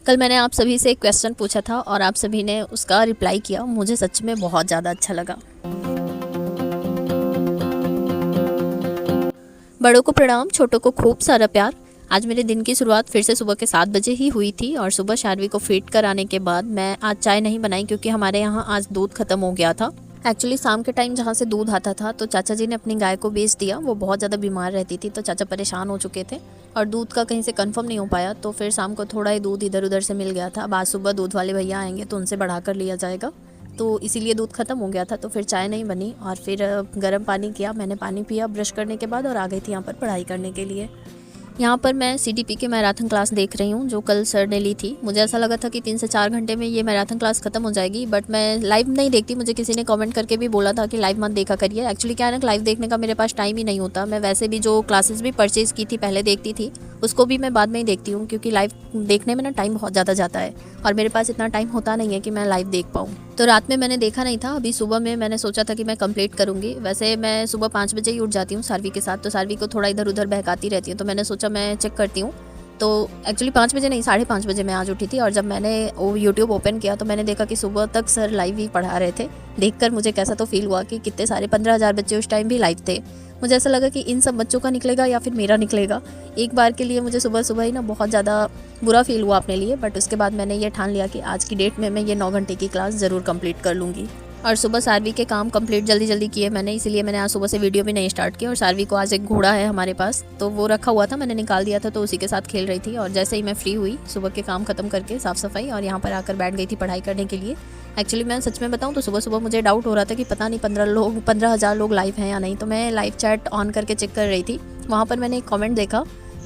कल मैंने आप सभी से एक क्वेश्चन पूछा था और आप सभी ने उसका रिप्लाई किया। मुझे सच में बहुत ज़्यादा अच्छा लगा। बड़ों को प्रणाम, छोटों को खूब सारा प्यार। आज मेरे दिन की शुरुआत फिर से सुबह के 7 बजे ही हुई थी और सुबह शार्वी को फीड कराने के बाद मैं आज चाय नहीं बनाई क्योंकि हमारे यहाँ आज दूध ख़त्म हो गया था। एक्चुअली शाम के टाइम जहाँ से दूध आता था तो चाचा जी ने अपनी गाय को बेच दिया। वो बहुत ज़्यादा बीमार रहती थी तो चाचा परेशान हो चुके थे और दूध का कहीं से कंफर्म नहीं हो पाया, तो फिर शाम को थोड़ा ही दूध इधर उधर से मिल गया था। अब आज सुबह दूध वाले भैया आएंगे तो उनसे बढ़ा कर लिया जाएगा, तो इसीलिए दूध ख़त्म हो गया था। तो फिर चाय नहीं बनी और फिर गर्म पानी किया, मैंने पानी पिया ब्रश करने के बाद और आ गई थी यहाँ पर पढ़ाई करने के लिए। यहाँ पर मैं CDP के मैराथन क्लास देख रही हूँ जो कल सर ने ली थी। मुझे ऐसा लगा था कि 3 से 4 घंटे में ये मैराथन क्लास खत्म हो जाएगी, बट मैं लाइव नहीं देखती। मुझे किसी ने कमेंट करके भी बोला था कि लाइव मत देखा करिए। एक्चुअली क्या है ना, लाइव देखने का मेरे पास टाइम ही नहीं होता। मैं वैसे भी जो क्लासेस भी परचेज़ की थी पहले देखती थी, उसको भी मैं बाद में ही देखती हूँ क्योंकि लाइव देखने में ना टाइम बहुत ज़्यादा जाता है और मेरे पास इतना टाइम होता नहीं है कि मैं लाइव देख पाऊँ। तो रात में मैंने देखा नहीं था। अभी सुबह में मैंने सोचा था कि मैं कंप्लीट करूँगी। वैसे मैं सुबह 5 बजे ही उठ जाती हूँ सार्वी के साथ, तो सार्वी को थोड़ा इधर उधर बहकाती रहती हूँ, तो मैंने सोचा मैं चेक करती हूँ। तो एक्चुअली 5 बजे नहीं, 5:30 बजे मैं आज उठी थी और जब मैंने वो यूट्यूब ओपन किया तो मैंने देखा कि सुबह तक सर लाइव ही पढ़ा रहे थे। देखकर मुझे कैसा तो फील हुआ कि कितने सारे 15,000 बच्चे उस टाइम भी लाइव थे। मुझे ऐसा लगा कि इन सब बच्चों का निकलेगा या फिर मेरा निकलेगा। एक बार के लिए मुझे सुबह सुबह ही ना बहुत ज़्यादा बुरा फील हुआ अपने लिए, बट उसके बाद मैंने ये ठान लिया कि आज की डेट में मैं ये 9 घंटे की क्लास ज़रूर कंप्लीट कर लूँगी। और सुबह सार्वी के काम कंप्लीट जल्दी जल्दी किए मैंने, इसीलिए मैंने आज सुबह से वीडियो भी नहीं स्टार्ट किया। और सार्वी को आज एक घोड़ा है हमारे पास, तो वो रखा हुआ था, मैंने निकाल दिया था, तो उसी के साथ खेल रही थी। और जैसे ही मैं फ्री हुई सुबह के काम खत्म करके साफ़ सफाई, और यहाँ पर आकर बैठ गई थी पढ़ाई करने के लिए। एक्चुअली मैं सच में बताऊँ तो सुबह सुबह मुझे डाउट हो रहा था कि पता नहीं 15,000 लोग लाइव हैं या नहीं, तो मैं लाइव चैट ऑन करके चेक कर रही थी। वहाँ पर मैंने एक कॉमेंट देखा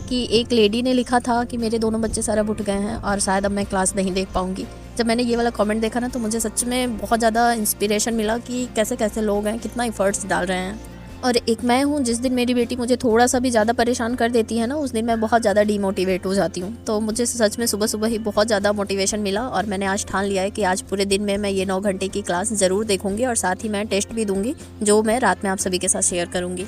कि एक लेडी ने लिखा था कि मेरे दोनों बच्चे सरब उठ गए हैं और शायद अब मैं क्लास नहीं देख पाऊँगी। जब मैंने ये वाला कमेंट देखा ना तो मुझे सच में बहुत ज़्यादा इंस्पिरेशन मिला कि कैसे कैसे लोग हैं, कितना एफर्ट्स डाल रहे हैं। और एक मैं हूँ, जिस दिन मेरी बेटी मुझे थोड़ा सा भी ज़्यादा परेशान कर देती है ना, उस दिन मैं बहुत ज़्यादा डीमोटिवेट हो जाती हूँ। तो मुझे सच में सुबह सुबह ही बहुत ज़्यादा मोटिवेशन मिला और मैंने आज ठान लिया है कि आज पूरे दिन में मैं ये 9 घंटे की क्लास ज़रूर देखूँगी और साथ ही मैं टेस्ट भी दूँगी जो मैं रात में आप सभी के साथ शेयर करूँगी।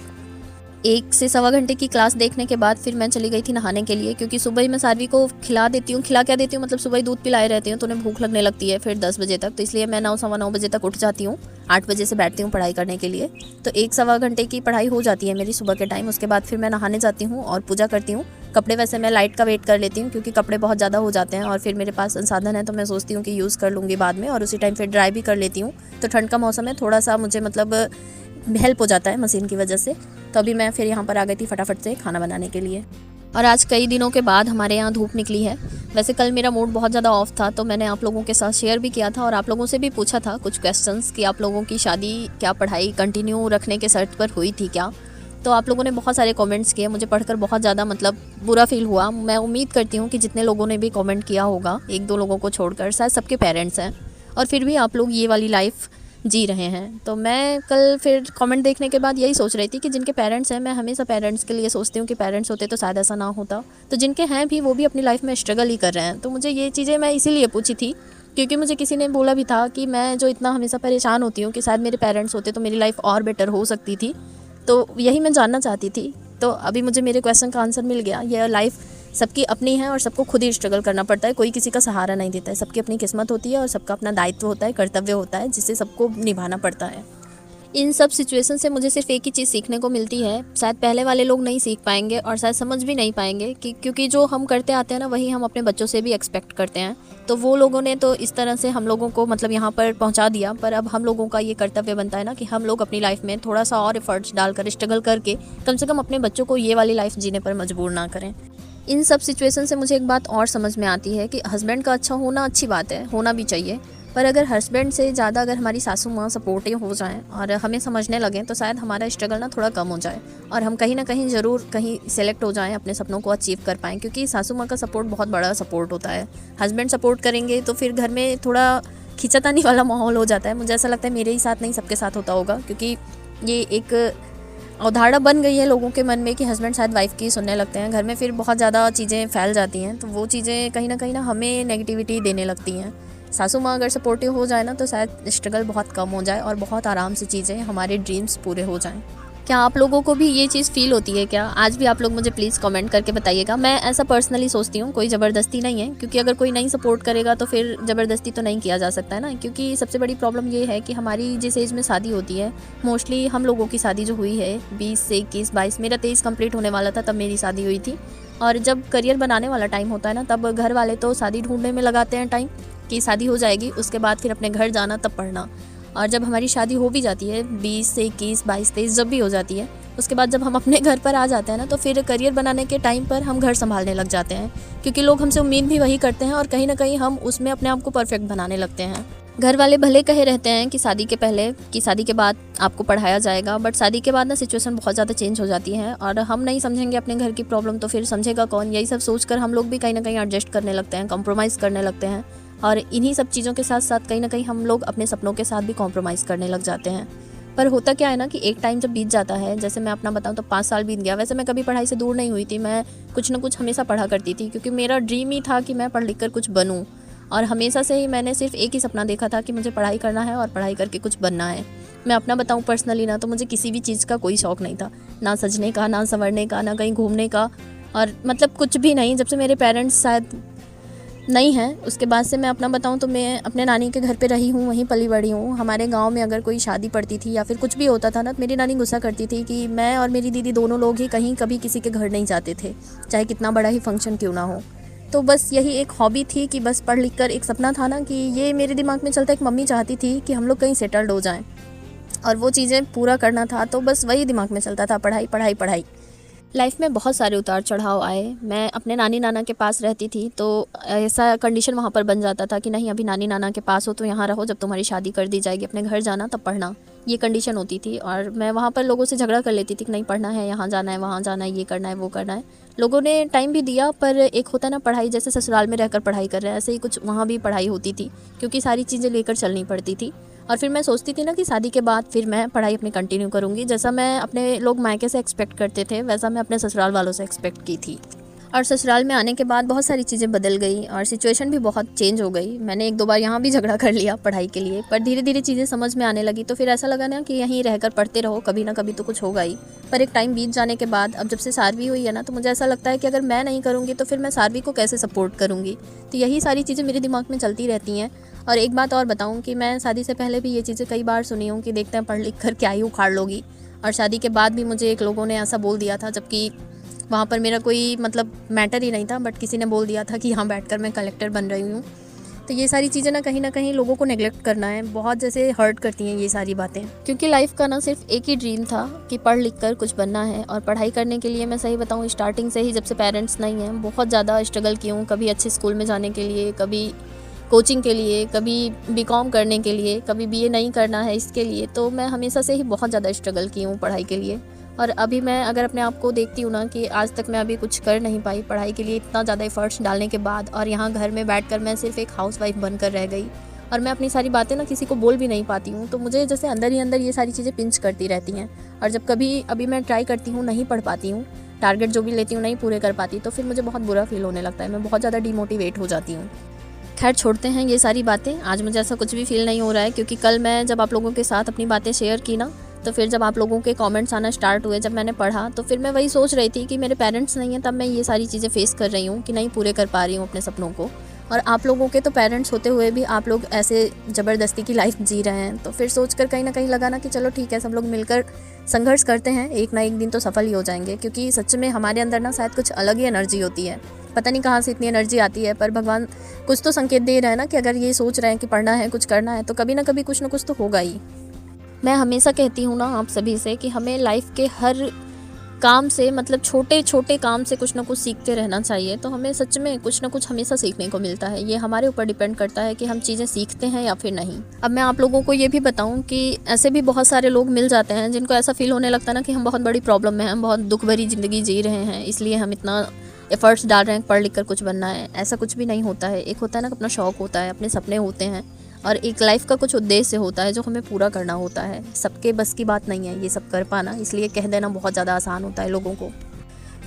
1 से सवा घंटे की क्लास देखने के बाद फिर मैं चली गई थी नहाने के लिए, क्योंकि सुबह ही मैं सार्वी को खिला देती हूँ। खिला क्या देती हूँ मतलब सुबह ही दूध पिलाए रहती हूँ तो उन्हें भूख लगने लगती है फिर 10 बजे तक, तो इसलिए मैं 9 सवा 9 बजे तक उठ जाती हूँ। 8 बजे से बैठती हूँ पढ़ाई करने के लिए, तो 1 सवा घंटे की पढ़ाई हो जाती है मेरी सुबह के टाइम। उसके बाद फिर मैं नहाने जाती हूँ और पूजा करती हूँ। कपड़े वैसे मैं लाइट का वेट कर लेती हूँ क्योंकि कपड़े बहुत ज़्यादा हो जाते हैं और फिर मेरे पास संसाधन है तो मैं सोचती हूँ कि यूज़ कर लूँगी बाद में, और उसी टाइम फिर ड्राई भी कर लेती हूँ। तो ठंड का मौसम है, थोड़ा सा मुझे मतलब हेल्प हो जाता है मशीन की वजह से। तो अभी मैं फिर यहाँ पर आ गई थी फटाफट से खाना बनाने के लिए। और आज कई दिनों के बाद हमारे यहाँ धूप निकली है। वैसे कल मेरा मूड बहुत ज़्यादा ऑफ था तो मैंने आप लोगों के साथ शेयर भी किया था और आप लोगों से भी पूछा था कुछ क्वेश्चंस कि आप लोगों की शादी क्या पढ़ाई कंटिन्यू रखने के शर्त पर हुई थी क्या। तो आप लोगों ने बहुत सारे कमेंट्स किए, मुझे पढ़कर बहुत ज़्यादा मतलब बुरा फील हुआ। मैं उम्मीद करती हूँ कि जितने लोगों ने भी कमेंट किया होगा, 1-2 लोगों को छोड़कर, शायद सबके पेरेंट्स हैं और फिर भी आप लोग ये वाली लाइफ जी रहे हैं। तो मैं कल फिर कमेंट देखने के बाद यही सोच रही थी कि जिनके पेरेंट्स हैं, मैं हमेशा पेरेंट्स के लिए सोचती हूँ कि पेरेंट्स होते तो शायद ऐसा ना होता, तो जिनके हैं भी वो भी अपनी लाइफ में स्ट्रगल ही कर रहे हैं। तो मुझे ये चीज़ें मैं इसीलिए पूछी थी क्योंकि मुझे किसी ने बोला भी था कि मैं जो इतना हमेशा परेशान होती हूँ कि शायद मेरे पेरेंट्स होते तो मेरी लाइफ और बेटर हो सकती थी। तो यही मैं जानना चाहती थी। तो अभी मुझे मेरे क्वेश्चन का आंसर मिल गया। यह लाइफ सबकी अपनी है और सबको खुद ही स्ट्रगल करना पड़ता है, कोई किसी का सहारा नहीं देता है। सबकी अपनी किस्मत होती है और सबका अपना दायित्व होता है, कर्तव्य होता है जिसे सबको निभाना पड़ता है। इन सब सिचुएशन से मुझे सिर्फ एक ही चीज़ सीखने को मिलती है, शायद पहले वाले लोग नहीं सीख पाएंगे और शायद समझ भी नहीं पाएंगे कि क्योंकि जो हम करते आते हैं ना वही हम अपने बच्चों से भी एक्सपेक्ट करते हैं। तो वो लोगों ने तो इस तरह से हम लोगों को मतलब यहाँ पर पहुँचा दिया, पर अब हम लोगों का ये कर्तव्य बनता है ना कि हम लोग अपनी लाइफ में थोड़ा सा और एफर्ट्स डालकर स्ट्रगल करके कम से कम अपने बच्चों को ये वाली लाइफ जीने पर मजबूर ना करें। इन सब सिचुएशन से मुझे एक बात और समझ में आती है कि हस्बैंड का अच्छा होना अच्छी बात है, होना भी चाहिए, पर अगर हस्बैंड से ज़्यादा अगर हमारी सासू माँ सपोर्टिव हो जाएं और हमें समझने लगें तो शायद हमारा स्ट्रगल ना थोड़ा कम हो जाए और हम कहीं ना कहीं ज़रूर कहीं सेलेक्ट हो जाएं, अपने सपनों को अचीव कर पाएँ। क्योंकि सासू माँ का सपोर्ट बहुत बड़ा सपोर्ट होता है। हस्बैंड सपोर्ट करेंगे तो फिर घर में थोड़ा खींचातानी वाला माहौल हो जाता है। मुझे ऐसा लगता है मेरे ही साथ नहीं सबके साथ होता होगा, क्योंकि ये एक अवधारणा बन गई है लोगों के मन में कि हस्बैंड शायद वाइफ की सुनने लगते हैं। घर में फिर बहुत ज़्यादा चीज़ें फैल जाती हैं, तो वो चीज़ें कहीं ना हमें नेगेटिविटी देने लगती हैं। सासू माँ अगर सपोर्टिव हो जाए ना तो शायद स्ट्रगल बहुत कम हो जाए और बहुत आराम से चीज़ें हमारे ड्रीम्स पूरे हो जाएं। क्या आप लोगों को भी ये चीज़ फ़ील होती है क्या? आज भी आप लोग मुझे प्लीज़ कमेंट करके बताइएगा। मैं ऐसा पर्सनली सोचती हूँ, कोई ज़बरदस्ती नहीं है, क्योंकि अगर कोई नहीं सपोर्ट करेगा तो फिर ज़बरदस्ती तो नहीं किया जा सकता है ना। क्योंकि सबसे बड़ी प्रॉब्लम ये है कि हमारी जिस एज में शादी होती है, मोस्टली हम लोगों की शादी जो हुई है 20 से 21, 22, मेरा 23 कंप्लीट होने वाला था तब मेरी शादी हुई थी। और जब करियर बनाने वाला टाइम होता है ना, तब घर वाले तो शादी ढूँढने में लगाते हैं टाइम कि शादी हो जाएगी, उसके बाद फिर अपने घर जाना तब पढ़ना। और जब हमारी शादी हो भी जाती है 20 से 21, 22, 23 जब भी हो जाती है, उसके बाद जब हम अपने घर पर आ जाते हैं ना, तो फिर करियर बनाने के टाइम पर हम घर संभालने लग जाते हैं, क्योंकि लोग हमसे उम्मीद भी वही करते हैं और कहीं ना कहीं हम उसमें अपने आप को परफेक्ट बनाने लगते हैं। घर वाले भले कहे रहते हैं कि शादी के पहले कि शादी के बाद आपको पढ़ाया जाएगा, बट शादी के बाद ना सिचुएशन बहुत ज़्यादा चेंज हो जाती है और हम नहीं समझेंगे अपने घर की प्रॉब्लम तो फिर समझेगा कौन। यही सब सोचकर हम लोग भी कहीं ना कहीं एडजस्ट करने लगते हैं, कॉम्प्रोमाइज़ करने लगते हैं और इन्हीं सब चीज़ों के साथ साथ कहीं ना कहीं हम लोग अपने सपनों के साथ भी कॉम्प्रोमाइज़ करने लग जाते हैं। पर होता क्या है ना कि एक टाइम जब बीत जाता है, जैसे मैं अपना बताऊं तो 5 साल बीत गया। वैसे मैं कभी पढ़ाई से दूर नहीं हुई थी, मैं कुछ ना कुछ हमेशा पढ़ा करती थी, क्योंकि मेरा ड्रीम ही था कि मैं पढ़ लिख कर कुछ बनूं। और हमेशा से ही मैंने सिर्फ एक ही सपना देखा था कि मुझे पढ़ाई करना है और पढ़ाई करके कुछ बनना है। मैं अपना बताऊं पर्सनली ना, तो मुझे किसी भी चीज़ का कोई शौक़ नहीं था, ना सजने का, ना संवरने का, ना कहीं घूमने का, और मतलब कुछ भी नहीं। जब से मेरे पेरेंट्स शायद नहीं है, उसके बाद से मैं अपना बताऊं तो मैं अपने नानी के घर पे रही हूँ, वहीं पली बड़ी हूँ। हमारे गांव में अगर कोई शादी पड़ती थी या फिर कुछ भी होता था ना, तो मेरी नानी गुस्सा करती थी कि मैं और मेरी दीदी दोनों लोग ही कहीं कभी किसी के घर नहीं जाते थे, चाहे कितना बड़ा ही फंक्शन क्यों ना हो। तो बस यही एक हॉबी थी कि बस पढ़ लिख कर, एक सपना था ना कि ये मेरे दिमाग में चलता, एक मम्मी चाहती थी कि हम लोग कहीं सेटल्ड हो जाएँ और वो चीज़ें पूरा करना था, तो बस वही दिमाग में चलता था, पढ़ाई पढ़ाई पढ़ाई। लाइफ में बहुत सारे उतार चढ़ाव आए। मैं अपने नानी नाना के पास रहती थी, तो ऐसा कंडीशन वहाँ पर बन जाता था कि नहीं, अभी नानी नाना के पास हो तो यहाँ रहो, जब तुम्हारी शादी कर दी जाएगी अपने घर जाना तब पढ़ना, ये कंडीशन होती थी। और मैं वहाँ पर लोगों से झगड़ा कर लेती थी कि नहीं पढ़ना है, यहाँ जाना है, वहाँ जाना है, ये करना है, वो करना है। लोगों ने टाइम भी दिया, पर एक होता है ना पढ़ाई, जैसे ससुराल में रहकर पढ़ाई कर रहे हैं, ऐसे ही कुछ वहाँ भी पढ़ाई होती थी, क्योंकि सारी चीज़ें लेकर चलनी पड़ती थी। और फिर मैं सोचती थी ना कि शादी के बाद फिर मैं पढ़ाई अपनी कंटिन्यू करूँगी, जैसा मैं अपने लोग मायके से एक्सपेक्ट करते थे वैसा मैं अपने ससुराल वालों से एक्सपेक्ट की थी। और ससुराल में आने के बाद बहुत सारी चीज़ें बदल गई और सिचुएशन भी बहुत चेंज हो गई। मैंने 1-2 बार यहाँ भी झगड़ा कर लिया पढ़ाई के लिए, पर धीरे धीरे चीज़ें समझ में आने लगी, तो फिर ऐसा लगा ना कि यहीं रहकर पढ़ते रहो, कभी ना कभी तो कुछ होगा ही। पर एक टाइम बीत जाने के बाद, अब जब से सारवी हुई है ना, तो मुझे ऐसा लगता है कि अगर मैं नहीं करूँगी तो फिर मैं सारवी को कैसे सपोर्ट करूँगी। तो यही सारी चीज़ें मेरे दिमाग में चलती रहती हैं। और एक बात और बताऊँ कि मैं शादी से पहले भी ये चीज़ें कई बार सुनी हूँ कि देखते हैं पढ़ लिख कर क्या ही उखाड़ लोगी, और शादी के बाद भी मुझे एक लोगों ने ऐसा बोल दिया था, जबकि वहाँ पर मेरा कोई मतलब मैटर ही नहीं था, बट किसी ने बोल दिया था कि यहाँ बैठकर मैं कलेक्टर बन रही हूँ। तो ये सारी चीज़ें ना कहीं लोगों को नेगलेक्ट करना है, बहुत जैसे हर्ट करती हैं ये सारी बातें, क्योंकि लाइफ का ना सिर्फ एक ही ड्रीम था कि पढ़ लिख कर कुछ बनना है। और पढ़ाई करने के लिए मैं सही बताऊँ, स्टार्टिंग से ही जब से पेरेंट्स नहीं हैं, बहुत ज़्यादा स्ट्रगल की हूँ। कभी अच्छे स्कूल में जाने के लिए, कभी कोचिंग के लिए, कभी बीकॉम करने के लिए, कभी बीए नहीं करना है इसके लिए। तो मैं हमेशा से ही बहुत ज़्यादा स्ट्रगल की हूँ पढ़ाई के लिए। और अभी मैं अगर अपने आप को देखती हूँ ना कि आज तक मैं अभी कुछ कर नहीं पाई पढ़ाई के लिए, इतना ज़्यादा एफर्ट्स डालने के बाद, और यहाँ घर में बैठकर मैं सिर्फ एक हाउसवाइफ बनकर रह गई और मैं अपनी सारी बातें ना किसी को बोल भी नहीं पाती हूँ। तो मुझे जैसे अंदर ही अंदर ये सारी चीज़ें पिंच करती रहती हैं। और जब कभी अभी मैं ट्राई करती हूँ, नहीं पढ़ पाती हूँ, टारगेट जो भी लेती हूँ नहीं पूरे कर पाती, तो फिर मुझे बहुत बुरा फील होने लगता है, मैं बहुत ज़्यादा डिमोटिवेट हो जाती हूँ। खैर छोड़ते हैं ये सारी बातें, आज मुझे ऐसा कुछ भी फील नहीं हो रहा है, क्योंकि कल मैं जब आप लोगों के साथ अपनी बातें शेयर की ना, तो फिर जब आप लोगों के कमेंट्स आना स्टार्ट हुए, जब मैंने पढ़ा, तो फिर मैं वही सोच रही थी कि मेरे पेरेंट्स नहीं हैं, तब मैं ये सारी चीज़ें फेस कर रही हूँ कि नहीं पूरे कर पा रही हूँ अपने सपनों को। और आप लोगों के तो पेरेंट्स होते हुए भी आप लोग ऐसे ज़बरदस्ती की लाइफ जी रहे हैं, तो फिर सोच कर कहीं ना कहीं लगा ना कि चलो ठीक है, सब लोग मिलकर संघर्ष करते हैं, एक ना एक दिन तो सफल ही हो जाएंगे। क्योंकि सच में हमारे अंदर ना शायद कुछ अलग ही एनर्जी होती है, पता नहीं कहाँ से इतनी एनर्जी आती है, पर भगवान कुछ तो संकेत दे रहा है ना कि अगर ये सोच रहे हैं कि पढ़ना है, कुछ करना है, तो कभी ना कभी कुछ ना कुछ तो होगा ही। मैं हमेशा कहती हूँ ना आप सभी से कि हमें लाइफ के हर काम से, मतलब छोटे छोटे काम से कुछ ना कुछ सीखते रहना चाहिए। तो हमें सच में कुछ ना कुछ हमेशा सीखने को मिलता है, ये हमारे ऊपर डिपेंड करता है कि हम चीज़ें सीखते हैं या फिर नहीं। अब मैं आप लोगों को ये भी बताऊं कि ऐसे भी बहुत सारे लोग मिल जाते हैं जिनको ऐसा फील होने लगता है ना कि हम बहुत बड़ी प्रॉब्लम में हैं, हम बहुत दुख भरी ज़िंदगी जी रहे हैं, इसलिए हम इतना एफर्ट्स डाल रहे हैं पढ़ लिख कर कुछ बनना है। ऐसा कुछ भी नहीं होता है। एक होता है ना अपना शौक़ होता है, अपने सपने होते हैं, और एक लाइफ का कुछ उद्देश्य होता है जो हमें पूरा करना होता है। सबके बस की बात नहीं है ये सब कर पाना, इसलिए कह देना बहुत ज़्यादा आसान होता है लोगों को।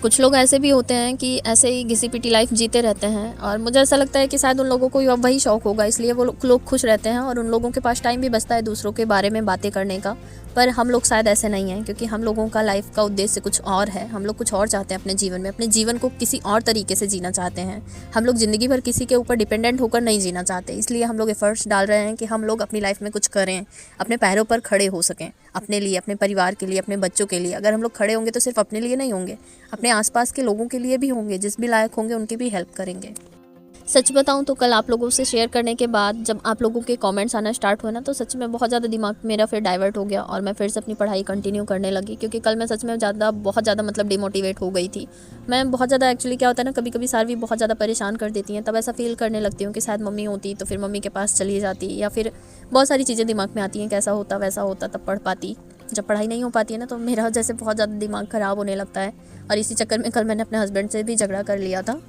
कुछ लोग ऐसे भी होते हैं कि ऐसे ही घिसी पिटी लाइफ जीते रहते हैं और मुझे ऐसा लगता है कि शायद उन लोगों को वही शौक होगा, इसलिए वो लोग खुश रहते हैं और उन लोगों के पास टाइम भी बचता है दूसरों के बारे में बातें करने का। पर हम लोग शायद ऐसे नहीं हैं, क्योंकि हम लोगों का लाइफ का उद्देश्य कुछ और है। हम लोग कुछ और चाहते हैं अपने जीवन में, अपने जीवन को किसी और तरीके से जीना चाहते हैं। हम लोग ज़िंदगी भर किसी के ऊपर डिपेंडेंट होकर नहीं जीना चाहते, इसलिए हम लोग एफर्ट्स डाल रहे हैं कि हम लोग अपनी लाइफ में कुछ करें, अपने पैरों पर खड़े हो सकें, अपने लिए, अपने परिवार के लिए, अपने बच्चों के लिए। अगर हम लोग खड़े होंगे तो सिर्फ अपने लिए नहीं होंगे, अपने आसपास के लोगों के लिए भी होंगे, जिस भी लायक होंगे उनकी भी हेल्प करेंगे। सच बताऊं तो कल आप लोगों से शेयर करने के बाद जब आप लोगों के कमेंट्स आना स्टार्ट हुए ना, तो सच में बहुत ज़्यादा दिमाग मेरा फिर डाइवर्ट हो गया और मैं फिर से अपनी पढ़ाई कंटिन्यू करने लगी, क्योंकि कल मैं सच में बहुत ज़्यादा मतलब डिमोटिवेट हो गई थी। मैं बहुत ज़्यादा, एक्चुअली क्या होता है ना, कभी कभी सारवी बहुत ज़्यादा परेशान कर देती हैं, तब ऐसा फील करने लगती हूँ कि शायद मम्मी होती तो फिर मम्मी के पास चली जाती, या फिर बहुत सारी चीज़ें दिमाग में आती हैं, कैसा होता वैसा होता तब पढ़ पाती। जब पढ़ाई नहीं हो पाती है ना, तो मेरा जैसे बहुत ज़्यादा दिमाग ख़राब होने लगता है और इसी चक्कर में कल मैंने अपने हस्बैंड से भी झगड़ा कर लिया था।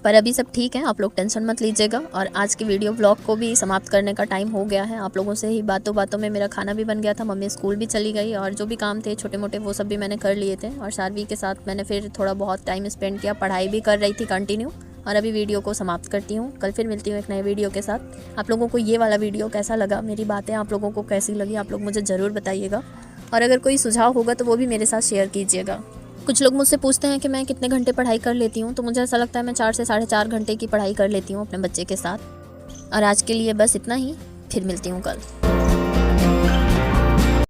पर अभी सब ठीक है, आप लोग टेंशन मत लीजिएगा। और आज की वीडियो व्लॉग को भी समाप्त करने का टाइम हो गया है। आप लोगों से ही बातों बातों में मेरा खाना भी बन गया था, मम्मी स्कूल भी चली गई और जो भी काम थे छोटे मोटे वो सब भी मैंने कर लिए थे। और शार्वी के साथ मैंने फिर थोड़ा बहुत टाइम स्पेंड किया, पढ़ाई भी कर रही थी कंटिन्यू। और अभी वीडियो को समाप्त करती हूँ, कल फिर मिलती हूँ एक नए वीडियो के साथ। आप लोगों को ये वाला वीडियो कैसा लगा, मेरी बातें आप लोगों को कैसी लगी, आप लोग मुझे ज़रूर बताइएगा। और अगर कोई सुझाव होगा तो वो भी मेरे साथ शेयर कीजिएगा। कुछ लोग मुझसे पूछते हैं कि मैं कितने घंटे पढ़ाई कर लेती हूँ, तो मुझे ऐसा लगता है मैं 4 से 4.5 घंटे की पढ़ाई कर लेती हूँ अपने बच्चे के साथ। और आज के लिए बस इतना ही, फिर मिलती हूँ कल।